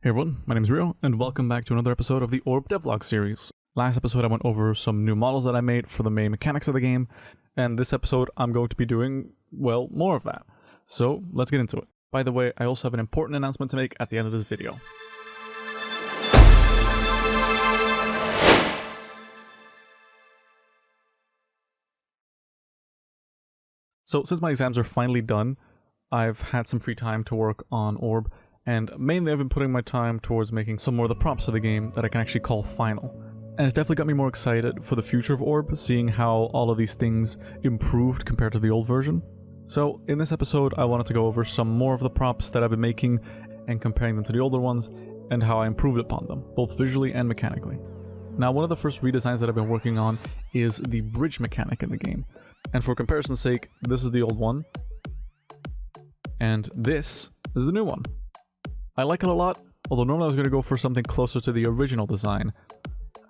Hey everyone, my name is Rio, and welcome back to another episode of the Orb Devlog series. Last episode I went over some new models that I made for the main mechanics of the game, and this episode I'm going to be doing, well, more of that. So, let's get into it. By the way, I also have an important announcement to make at the end of this video. So, since my exams are finally done, I've had some free time to work on Orb, and mainly I've been putting my time towards making some more of the props of the game that I can actually call final. And it's definitely got me more excited for the future of Orb, seeing how all of these things improved compared to the old version. So in this episode I wanted to go over some more of the props that I've been making and comparing them to the older ones, and how I improved upon them, both visually and mechanically. Now, one of the first redesigns that I've been working on is the bridge mechanic in the game. And for comparison's sake, this is the old one, and this is the new one. I like it a lot, although normally I was going to go for something closer to the original design.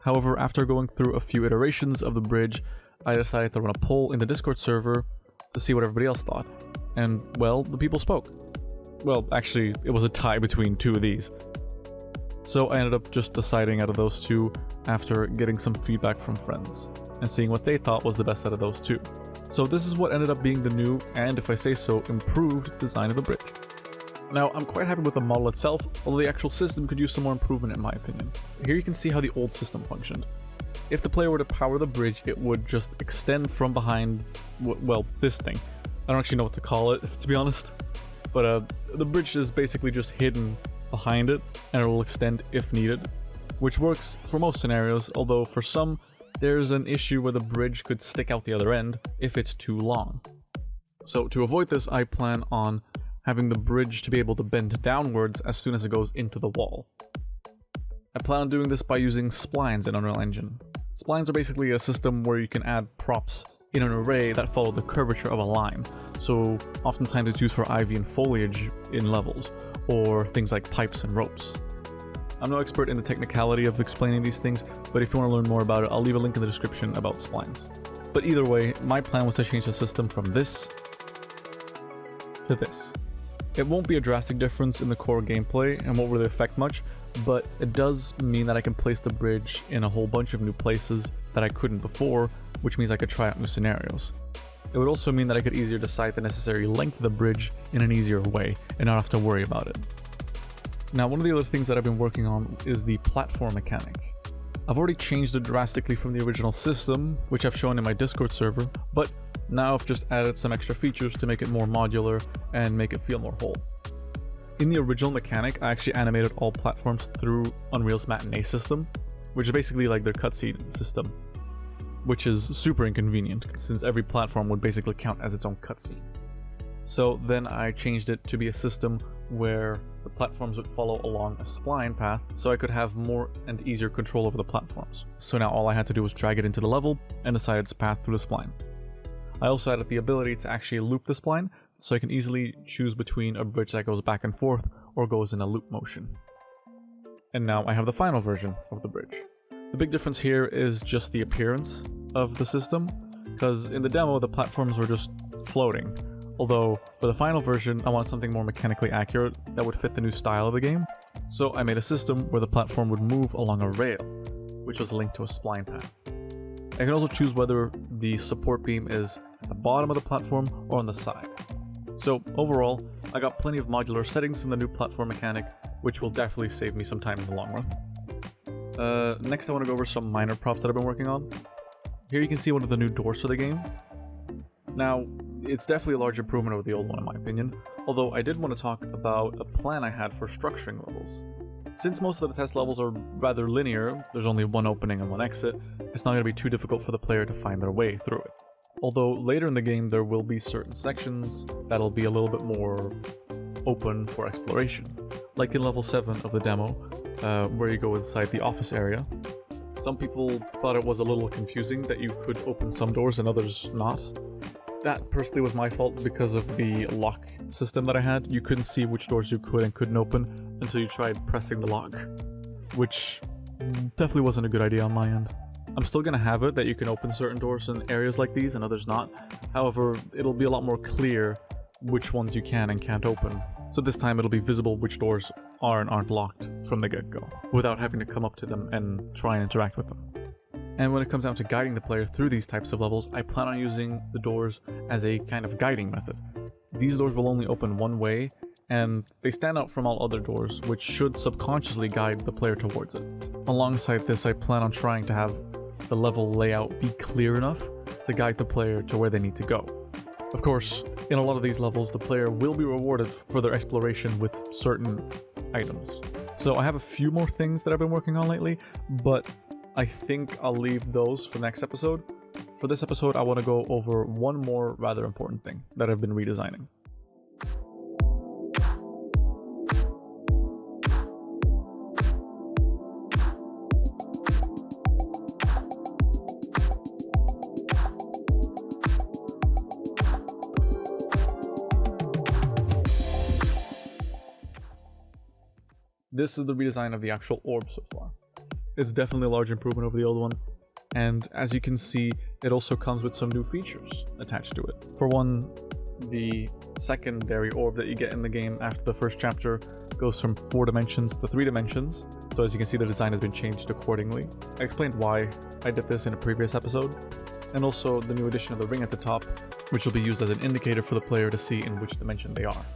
However, after going through a few iterations of the bridge, I decided to run a poll in the Discord server to see what everybody else thought. And, well, the people spoke. Well, actually, it was a tie between two of these. So I ended up just deciding out of those two after getting some feedback from friends, and seeing what they thought was the best out of those two. So this is what ended up being the new, and if I say so, improved design of the bridge. Now, I'm quite happy with the model itself, although the actual system could use some more improvement in my opinion. Here you can see how the old system functioned. If the player were to power the bridge, it would just extend from behind, well, this thing. I don't actually know what to call it, to be honest. But the bridge is basically just hidden behind it, and it will extend if needed, which works for most scenarios, although for some, there's an issue where the bridge could stick out the other end if it's too long. So to avoid this, I plan on having the bridge to be able to bend downwards as soon as it goes into the wall. I plan on doing this by using splines in Unreal Engine. Splines are basically a system where you can add props in an array that follow the curvature of a line, so oftentimes it's used for ivy and foliage in levels, or things like pipes and ropes. I'm no expert in the technicality of explaining these things, but if you want to learn more about it, I'll leave a link in the description about splines. But either way, my plan was to change the system from this to this. It won't be a drastic difference in the core gameplay and won't really affect much, but it does mean that I can place the bridge in a whole bunch of new places that I couldn't before, which means I could try out new scenarios. It would also mean that I could easier decide the necessary length of the bridge in an easier way and not have to worry about it. Now, one of the other things that I've been working on is the platform mechanic. I've already changed it drastically from the original system, which I've shown in my Discord server, but now I've just added some extra features to make it more modular and make it feel more whole. In the original mechanic, I actually animated all platforms through Unreal's matinee system, which is basically like their cutscene system, which is super inconvenient since every platform would basically count as its own cutscene. So then I changed it to be a system where the platforms would follow along a spline path, so I could have more and easier control over the platforms. So now all I had to do was drag it into the level and decide its path through the spline. I also added the ability to actually loop the spline, so I can easily choose between a bridge that goes back and forth or goes in a loop motion. And now I have the final version of the bridge. The big difference here is just the appearance of the system, because in the demo the platforms were just floating. Although, for the final version, I wanted something more mechanically accurate that would fit the new style of the game, so I made a system where the platform would move along a rail, which was linked to a spline path. I can also choose whether the support beam is at the bottom of the platform or on the side. So, overall, I got plenty of modular settings in the new platform mechanic, which will definitely save me some time in the long run. Next I want to go over some minor props that I've been working on. Here you can see one of the new doors to the game. Now, it's definitely a large improvement over the old one in my opinion, although I did want to talk about a plan I had for structuring levels. Since most of the test levels are rather linear, there's only one opening and one exit, it's not going to be too difficult for the player to find their way through it. Although later in the game there will be certain sections that'll be a little bit more open for exploration, like in level 7 of the demo, where you go inside the office area. Some people thought it was a little confusing that you could open some doors and others not. That personally was my fault because of the lock system that I had. You couldn't see which doors you could and couldn't open until you tried pressing the lock, which definitely wasn't a good idea on my end. I'm still gonna have it that you can open certain doors in areas like these and others not. However, it'll be a lot more clear which ones you can and can't open. So this time it'll be visible which doors aren't locked from the get-go, without having to come up to them and try and interact with them. And when it comes down to guiding the player through these types of levels, I plan on using the doors as a kind of guiding method. These doors will only open one way, and they stand out from all other doors, which should subconsciously guide the player towards it. Alongside this, I plan on trying to have the level layout be clear enough to guide the player to where they need to go. Of course, in a lot of these levels, the player will be rewarded for their exploration with certain items. So I have a few more things that I've been working on lately, but I think I'll leave those for next episode. For this episode, I want to go over one more rather important thing that I've been redesigning. This is the redesign of the actual orb so far. It's definitely a large improvement over the old one, and as you can see, it also comes with some new features attached to it. For one, the secondary orb that you get in the game after the first chapter goes from 4 dimensions to 3 dimensions, so as you can see, the design has been changed accordingly. I explained why I did this in a previous episode, and also the new addition of the ring at the top, which will be used as an indicator for the player to see in which dimension they are.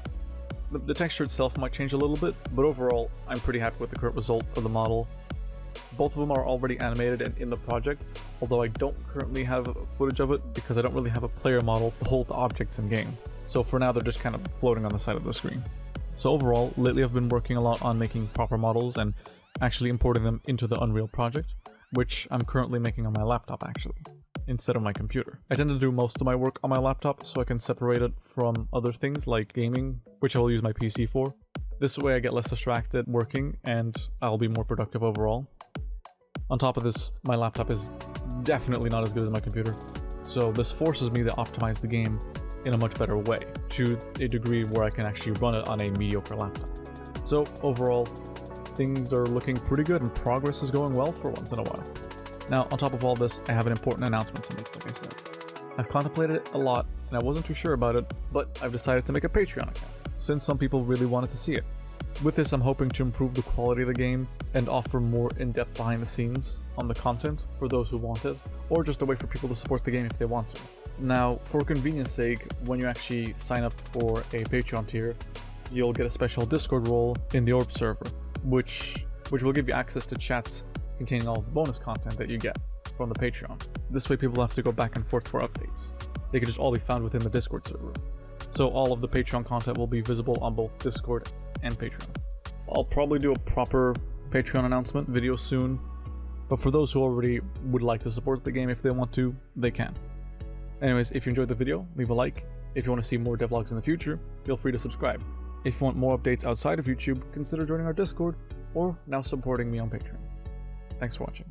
The texture itself might change a little bit, but overall, I'm pretty happy with the current result of the model. Both of them are already animated and in the project, although I don't currently have footage of it because I don't really have a player model to hold the objects in game. So for now, they're just kind of floating on the side of the screen. So overall, lately I've been working a lot on making proper models and actually importing them into the Unreal project, which I'm currently making on my laptop actually, instead of my computer. I tend to do most of my work on my laptop so I can separate it from other things like gaming, which I will use my PC for. This way I get less distracted working and I'll be more productive overall. On top of this, my laptop is definitely not as good as my computer, so this forces me to optimize the game in a much better way, to a degree where I can actually run it on a mediocre laptop. So overall, things are looking pretty good and progress is going well for once in a while. Now, on top of all this, I have an important announcement to make, like I said. I've contemplated it a lot, and I wasn't too sure about it, but I've decided to make a Patreon account, since some people really wanted to see it. With this, I'm hoping to improve the quality of the game and offer more in-depth behind the scenes on the content for those who want it, or just a way for people to support the game if they want to. Now, for convenience sake, when you actually sign up for a Patreon tier, you'll get a special Discord role in the Orb server, which will give you access to chats containing all the bonus content that you get from the Patreon. This way people have to go back and forth for updates. They can just all be found within the Discord server. So all of the Patreon content will be visible on both Discord and Patreon. I'll probably do a proper Patreon announcement video soon, but for those who already would like to support the game if they want to, they can. Anyways, if you enjoyed the video, leave a like. If you want to see more devlogs in the future, feel free to subscribe. If you want more updates outside of YouTube, consider joining our Discord or now supporting me on Patreon. Thanks for watching.